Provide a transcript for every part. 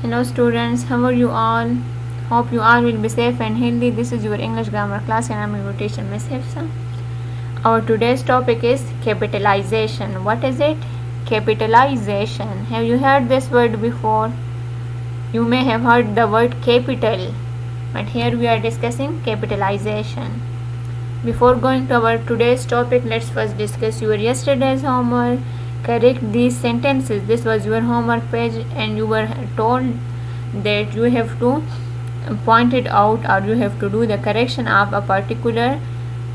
Hello students, how are you all? Hope you all will be safe and healthy. This is your English grammar class and I'm your teacher Miss Hifsa. Our today's topic is capitalization. What is it? Capitalization. Have you heard this word before? You may have heard the word capital, but here we are discussing capitalization. Before going to our today's topic, let's first discuss your yesterday's homework. Correct these sentences. This was your homework page and you were told that you have to point it out or you have to do the correction of a particular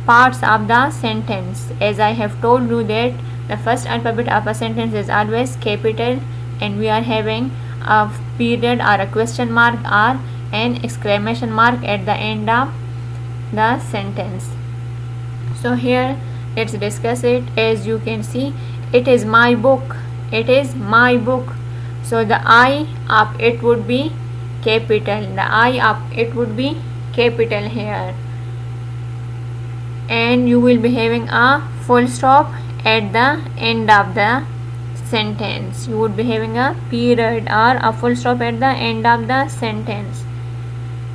parts of the sentence. As I have told you that the first alphabet of a sentence is always capital and we are having a period or a question mark or an exclamation mark at the end of the sentence. So here let's discuss it. As you can see, it is my book. It is my book. So the I of it would be capital. The I of it would be capital here. And you will be having a full stop at the end of the sentence. You would be having a period or a full stop at the end of the sentence.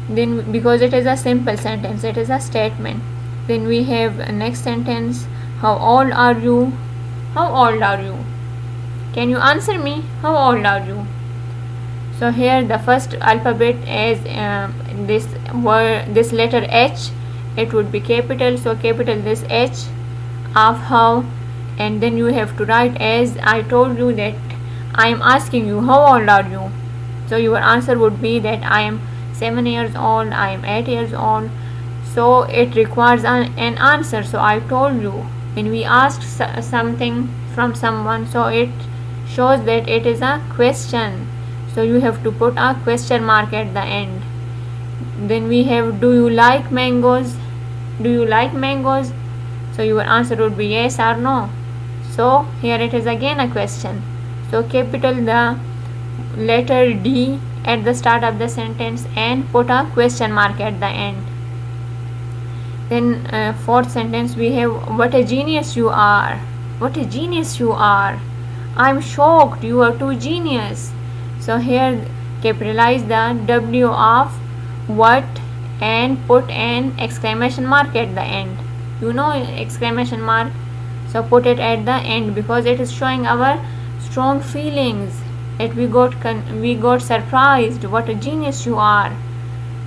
Then because it is a simple sentence, it is a statement. Then we have a next sentence. How old are you? How old are you? Can you answer me? How old are you? So here the first alphabet is this letter H. It would be capital. So capital this H of how, and then you have to write as I told you that I am asking you how old are you. So your answer would be that I am 7 years old. I am 8 years old. So it requires an answer. So I told you. When we ask something from someone, so it shows that it is a question. So you have to put a question mark at the end. Then we have, do you like mangoes? Do you like mangoes? So your answer would be yes or no. So here it is again a question. So capital the letter D at the start of the sentence and put a question mark at the end. Then fourth sentence we have, what a genius you are. What a genius you are. I'm shocked, you are too genius. So here capitalize the W of what and put an exclamation mark at the end. You know exclamation mark. So put it at the end because it is showing our strong feelings that we got surprised. What a genius you are.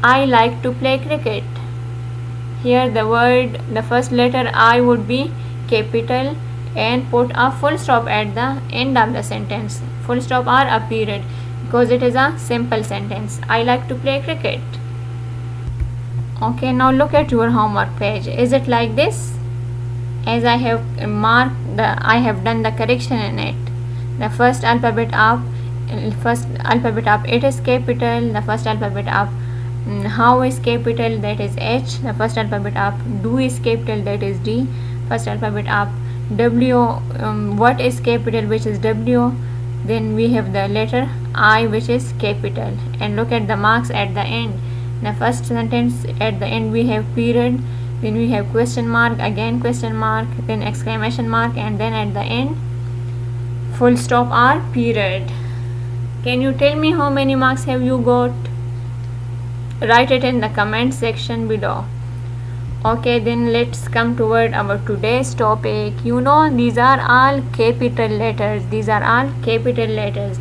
I like to play cricket. Here the first letter I would be capital and put a full stop at the end of the sentence. Full stop or a period because it is a simple sentence. I like to play cricket. Okay, now look at your homework page. Is it like this? As I have marked I have done the correction in it. The first alphabet of it is capital. The first alphabet of how is capital, that is H. The first alphabet of do is capital, that is D. First alphabet of W, what is capital, which is W. Then we have the letter I, which is capital. And look at the marks at the end. The first sentence at the end we have period, then we have question mark, again question mark, then exclamation mark, and then at the end full stop or period. Can you tell me how many marks have you got? Write it in the comment section below. Okay, then let's come toward our today's topic. You know these are all capital letters. These are all capital letters.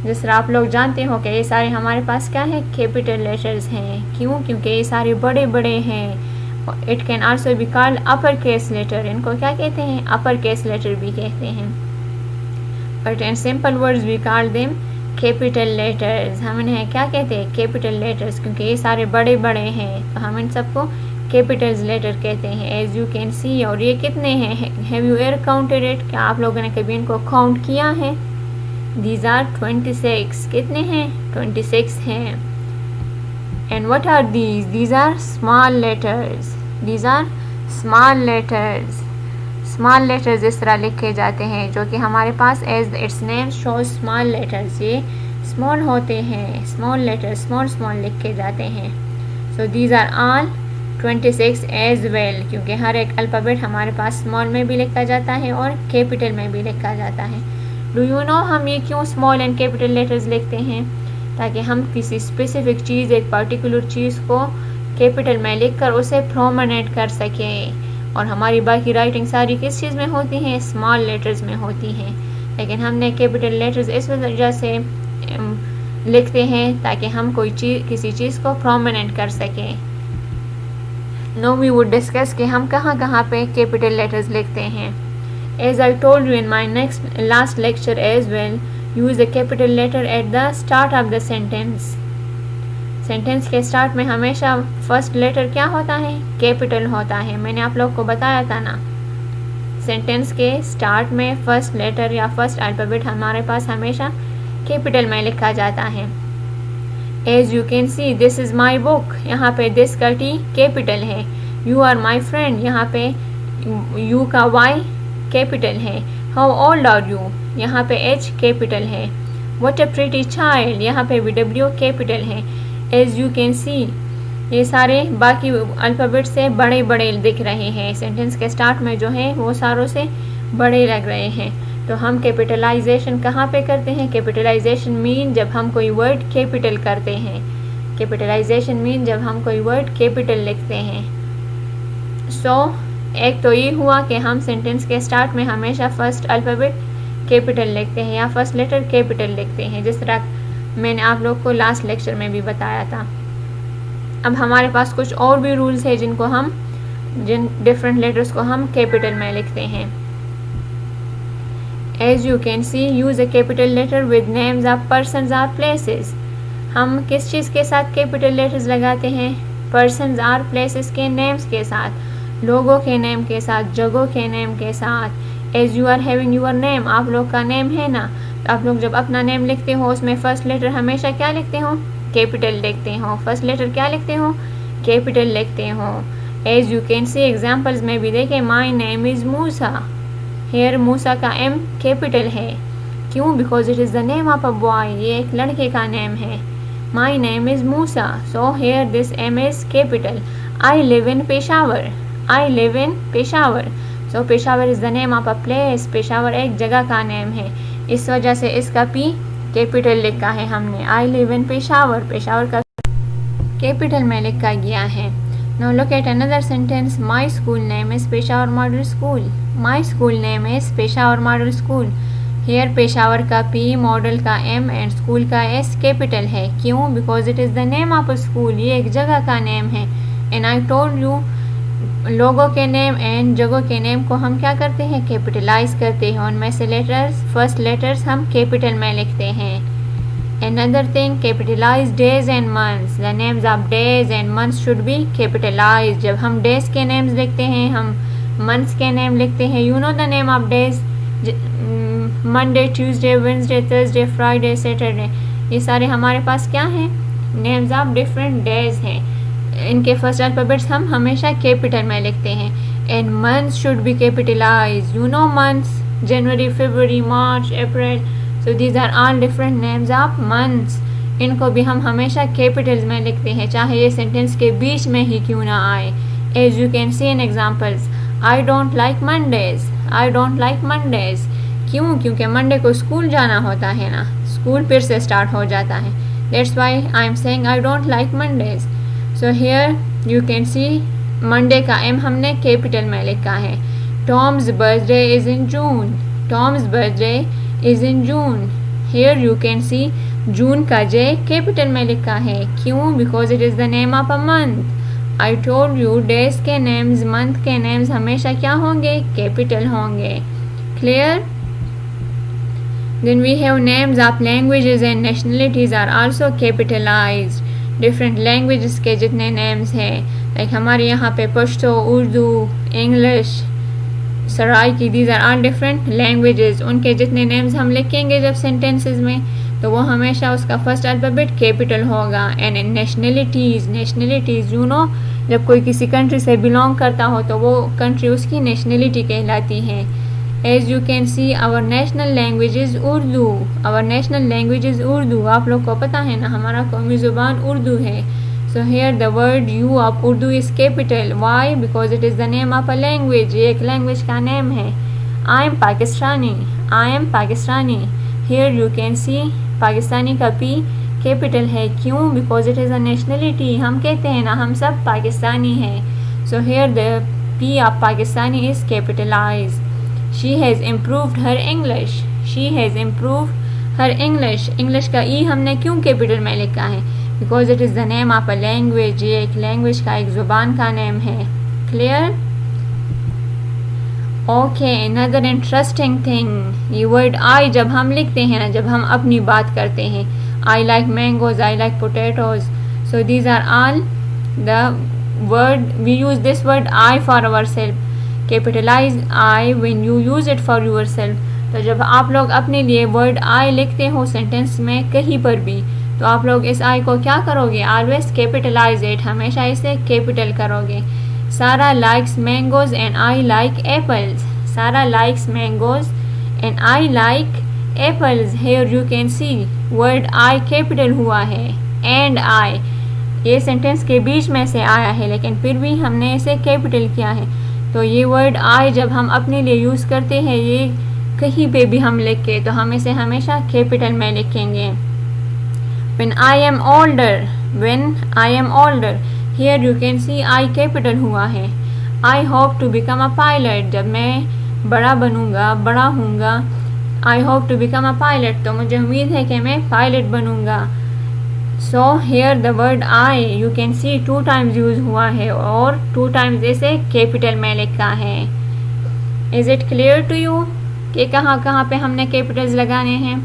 जिस तरह आप लोग जानते हो कि ये सारे हमारे पास क्या है, कैपिटल लेटर्स हैं. क्यों? क्योंकि ये सारे बड़े बड़े हैं. It can also be called upper case letter. इनको क्या कहते हैं? अपर केस लेटर भी कहते हैं. But in simple words we call them capital letters. हम इन्हें क्या कहते हैं? Capital letters. क्योंकि ये सारे बड़े बड़े हैं तो हम इन सबको कैपिटल्स लेटर कहते हैं. As you can see. और ये कितने हैं? Have you ever counted it? क्या आप लोगों ने कभी इनको काउंट किया है? These are 26. कितने हैं? 26 हैं. And what are these? These are small letters. These are small letters. Small letters इस तरह लिखे जाते हैं जो कि हमारे पास as its name shows small letters. ये small होते हैं. Small letters small लिखे जाते हैं. So these are all 26 as well. क्योंकि हर एक अल्फ़ाबेट हमारे पास small में भी लिखा जाता है और capital में भी लिखा जाता है. डू यू नो हम ये क्यों स्मॉल एंड कैपिटल लेटर्स लिखते हैं? ताकि हम किसी स्पेसिफिक चीज़, एक पर्टिकुलर चीज़ को कैपिटल में लिखकर उसे प्रोमिनेंट कर सकें। और हमारी बाकी राइटिंग सारी किस चीज़ में होती हैं? स्मॉल लेटर्स में होती हैं, लेकिन हमने कैपिटल लेटर्स इस वजह से लिखते हैं ताकि हम कोई चीज़, किसी चीज़ को प्रोमिनेंट कर सकें। नो वी वुड डिस्कस कि हम कहाँ कहाँ पे कैपिटल लेटर्स लिखते हैं। As I told you in my last lecture as well, use the capital letter at the start of the sentence. Sentence के स्टार्ट में हमेशा फर्स्ट लेटर क्या होता है? कैपिटल होता है। मैंने आप लोग को बताया था ना, सेंटेंस के स्टार्ट में फर्स्ट लेटर या फर्स्ट अल्फ़ाबेट हमारे पास हमेशा कैपिटल में लिखा जाता है। As you can see this is my book, यहाँ पे दिस का टी कैपिटल है। यू आर माई फ्रेंड, यहाँ पे यू का वाई कैपिटल है। हाउ ओल्ड आर यू, यहाँ पे एच कैपिटल है। व्हाट अ प्रिटी चाइल्ड, यहाँ पे वी डब्ल्यू कैपिटल है। एज यू कैन सी, ये सारे बाकी अल्फ़ाबेट से बड़े बड़े दिख रहे हैं। सेंटेंस के स्टार्ट में जो है वो सारों से बड़े लग रहे हैं। तो हम कैपिटलाइजेशन कहाँ पे करते हैं? कैपिटलाइजेशन मीन जब हम कोई वर्ड कैपिटल करते हैं। कैपिटलाइजेशन मीन जब हम कोई वर्ड कैपिटल लिखते हैं। एक तो ये हुआ कि हम सेंटेंस के स्टार्ट में हमेशा फर्स्ट अल्फ़ाबेट कैपिटल लिखते हैं या फर्स्ट लेटर कैपिटल लिखते हैं, जिस तरह मैंने आप लोग को लास्ट लेक्चर में भी बताया था। अब हमारे पास कुछ और भी रूल्स है जिन डिफरेंट लेटर्स को हम कैपिटल में लिखते हैं। As you can see, use a capital letter with names of persons or places. हम किस चीज़ के साथ कैपिटल लेटर्स लगाते हैं? persons or places के names के साथ, लोगों के नेम के साथ, जगहों के नेम के साथ। As you are having your name, आप लोग का नेम है ना, तो आप लोग जब अपना नेम लिखते हो उसमें फर्स्ट लेटर हमेशा क्या लिखते हो? कैपिटल लिखते हो। फर्स्ट लेटर क्या लिखते हो? कैपिटल लिखते हो। As you can see, examples में भी देखें, My name is Musa. Here Musa का एम कैपिटल है। क्यों? Because it is the name of a boy, ये एक लड़के का नेम है। My name is Musa, so here this M is capital. I live in Peshawar, I live in Peshawar, so Peshawar is the name of a place, Peshawar एक जगह का name है, इस वजह से इसका पी कैपिटल लिखा है हमने। आई लिव इन पेशावर, पेशावर का कैपिटल में लिखा गया है। Now look at another sentence. My school name is Peshawar Model School. My school name is Peshawar Model School. Here Peshawar का P, model का M and school का S कैपिटल है। क्यों? Because it is the name of a school. ये एक जगह का name है। And I told you, लोगों के नेम एंड जगहों के नेम को हम क्या करते हैं? कैपिटलाइज करते हैं। उनमें से लेटर्स, फर्स्ट लेटर्स हम कैपिटल में लिखते हैं। Another thing, capitalize days and months. The names of days and months should be capitalized. जब हम days के names लिखते हैं, हम months के name लिखते हैं। You know the name of days? Monday, Tuesday, Wednesday, Thursday, Friday, Saturday. ये सारे हमारे पास क्या हैं? Names of different days हैं। इनके फर्स्ट अल्फ़ाबेट्स हम हमेशा कैपिटल में लिखते हैं। And months should be capitalized. You know months? January, February, March, April. So these are all different names of months. इनको भी हम हमेशा कैपिटल्स में लिखते हैं, चाहे ये सेंटेंस के बीच में ही क्यों ना आए। As you can see in examples, I don't like Mondays. I don't like Mondays. क्यों? क्योंकि मंडे को स्कूल जाना होता है ना, स्कूल फिर से स्टार्ट हो जाता है। That's why I am saying I don't like Mondays. So here you can see Monday का M हमने कैपिटल में लिखा है। Tom's birthday is in June. Tom's birthday is in June. Here you can see जून का J capital में लिखा है। क्यों? Because it is the name of a month. I told you days के names, month के names हमेशा क्या होंगे? कैपिटल होंगे। Clear? Then we have names of languages and nationalities are also capitalized. Different languages के जितने names हैं, like हमारे यहाँ पे Pashto, Urdu, English, Saraiki, these are all different languages. उनके जितने नेम्स हम लिखेंगे जब सेंटेंसेस में, तो वो हमेशा उसका फर्स्ट अल्फ़ाबेट कैपिटल होगा। And nationalities, nationalities you know, जब कोई किसी कंट्री से बिलोंग करता हो तो वो कंट्री उसकी नेशनलिटी कहलाती है। As you can see our national language is Urdu, our national language is Urdu. आप लोग को पता है ना, हमारा कौमी ज़ुबान उर्दू है। So here the word U of Urdu is capital. Why? Because it is the name of a language. ये एक language का name है। I am Pakistani. I am Pakistani. Here you can see Pakistani का P कैपिटल है, क्यों? Because it is a nationality, हम कहते हैं ना हम सब पाकिस्तानी हैं। So here the P of Pakistani is capitalized. She has improved her English. She has improved her English. English का E हमने क्यों कैपिटल में लिखा है? Because it is the name of a language. ये एक लैंग्वेज का, एक ज़ुबान का नेम है। Clear? Okay, another interesting thing. ये वर्ड I जब हम लिखते हैं ना, जब हम अपनी बात करते हैं, I like mangoes, I like potatoes. So these are all the word, we use this word I for ourselves. Capitalize I when you use it for yourself. तो जब आप लोग अपने लिए वर्ड I लिखते हो सेंटेंस में कहीं पर भी, तो आप लोग इस I को क्या करोगे? Always capitalize it, हमेशा इसे कैपिटल करोगे। Sarah likes mangoes and I like apples. Sarah likes mangoes and I like apples. Here you can see word I capital हुआ है, and I ये सेंटेंस के बीच में से आया है, लेकिन फिर भी हमने इसे कैपिटल किया है। तो ये वर्ड आई जब हम अपने लिए यूज़ करते हैं, ये कहीं पे भी हम लिख के, तो हम इसे हमेशा कैपिटल में लिखेंगे। When I am older, here you can see I capital हुआ है। I hope to become a pilot, जब मैं बड़ा बनूंगा, बड़ा हूँगा, I hope to become a pilot, तो मुझे उम्मीद है कि मैं पायलट बनूंगा। So here the word I you can see 2 times use हुआ है और 2 times इसे कैपिटल में लिखा है। Is it clear to you कि कहाँ कहाँ पे हमने कैपिटल्स लगाने हैं?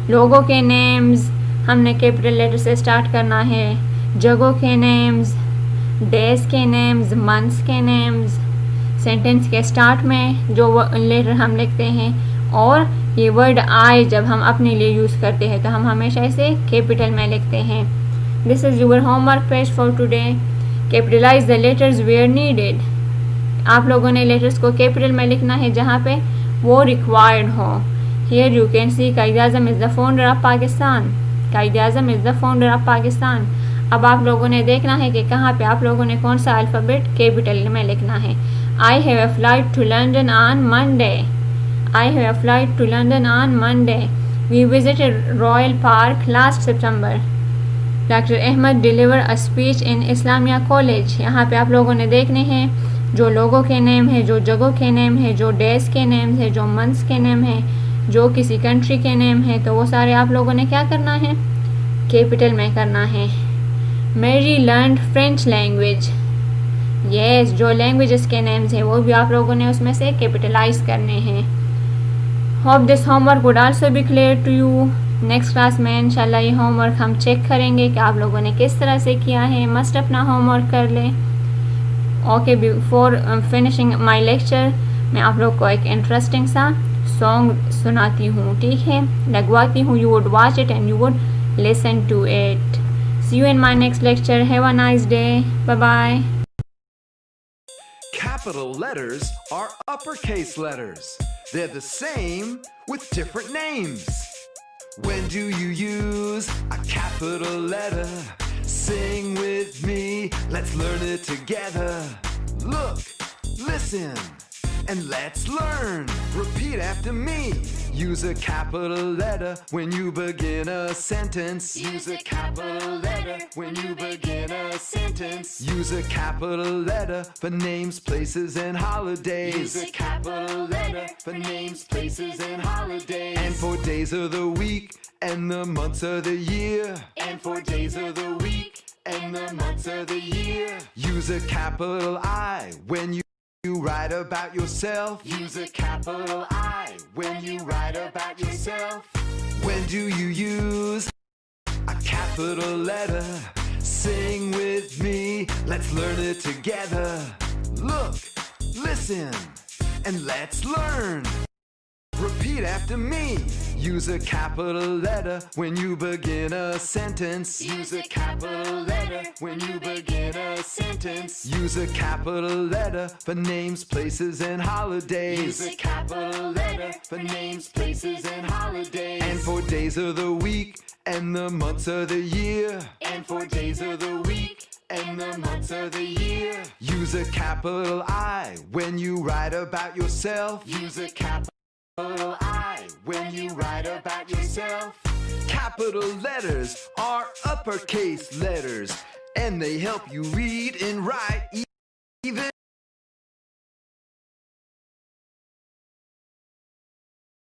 लोगों के नेम्स हमने कैपिटल लेटर से स्टार्ट करना है, जगहों के नेम्स, डेज के नेम्स, मंथ्स के नेम्स, सेंटेंस के स्टार्ट में जो लेटर हम लिखते हैं, और ये वर्ड आई जब हम अपने लिए यूज़ करते हैं तो हम हमेशा इसे कैपिटल में लिखते हैं। This is your homework page for today. Capitalize the letters where needed. आप लोगों ने लेटर्स को कैपिटल में लिखना है जहाँ पे वो रिक्वायर्ड हो। Here you can C Quaid-e-Azam is the founder of Pakistan. Quaid-e-Azam is the founder of Pakistan. अब आप लोगों ने देखना है कि कहाँ पे आप लोगों ने कौन सा अल्फ़ाबेट कैपिटल में लिखना है। I have a flight to London on Monday. I have a flight to London on Monday. We visited Royal Park last September. Dr. Ahmed delivered a speech in Islamia College. यहाँ पे आप लोगों ने देखने हैं जो लोगों के नेम है, जो जगहों के नेम है, जो डेज के नेम है, जो मंथ्स के नेम है, जो किसी कंट्री के नेम है, तो वो सारे आप लोगों ने क्या करना है? कैपिटल में करना है। Mary learned French language. Yes, जो लैंग्वेजेस के नेम्स हैं वो भी आप लोगों ने उसमें से कैपिटलाइज करने हैं। Hope this homework would also be clear to you. Next class में इंशाल्लाह ये होमवर्क हम चेक करेंगे कि आप लोगों ने किस तरह से किया है। मस्ट अपना होमवर्क कर लें। Okay, before finishing my lecture मैं आप लोग को एक इंटरेस्टिंग सा सॉन्ग सुनाती हूँ, ठीक है? लगवाती हूँ। You would watch it and you would listen to it. See you in my next lecture. Have a nice day. Bye bye. Capital letters are uppercase letters. They're the same with different names. When do you use a capital letter? Sing with me, let's learn it together. Look, listen, and let's learn. Repeat after me. Use a capital letter when you begin a sentence. Use a capital letter when you begin a sentence. Use a capital letter for names, places, and holidays. Use a capital letter for names, places, and holidays. And for days of the week and the months of the year. And for days of the week and the months of the year. Use a capital I when you write about yourself. Use a capital I when you write about yourself. When do you use a capital letter? Sing with me, let's learn it together. Look, listen, and let's learn. Repeat after me. Use a capital letter when you begin a sentence. Use a capital letter when you begin a sentence. Use a capital letter for names, places, and holidays. Use a capital letter for names, places, and holidays. And for days of the week and the months of the year. And for days of the week and the months of the year. Use a capital I when you write about yourself. Use a capital I when you write about yourself. Capital letters are uppercase letters, and they help you read and write